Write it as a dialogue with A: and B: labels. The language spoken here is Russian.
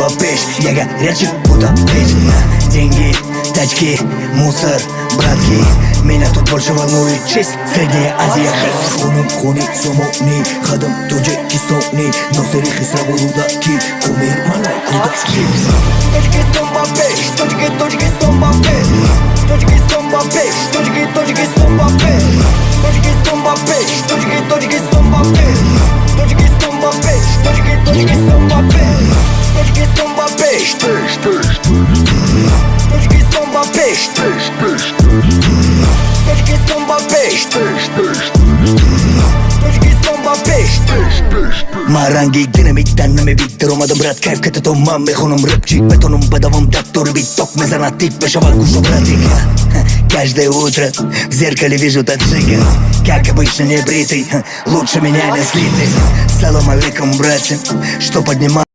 A: бомба пеш. Я горячий, будто печь. Деньги, тачки, мусор, братки. Меня тут больше волнует честь. Средняя Азия. Хонум, хони, сомони, хадам, тоджи, кисони. Но серихи срабурудаки, кумир, малай, кудаки. Точки, бомба пеш. Точки, бомба пеш. Точки, бомба пеш. Точки, бомба пеш. Точки, бомба пеш. Точки, бомба пеш. Точки, бомба пеш. Точки, бомба пеш. Точки, бомба пеш. Точки, бомба пеш. Точки, бомба пеш. Точки, бомба пеш. Маранги, динамиттан нами бит. Ромада брат, кайф като маме. Хоном ръпчик, бетоном бадавам трактор. Бит ток ме занатит, бешава гушо братик. Каждое утро в зеркале вижу таджика. Как обычно не бритый, лучше меня не слитый. Салам алейкум, братья, что поднимает.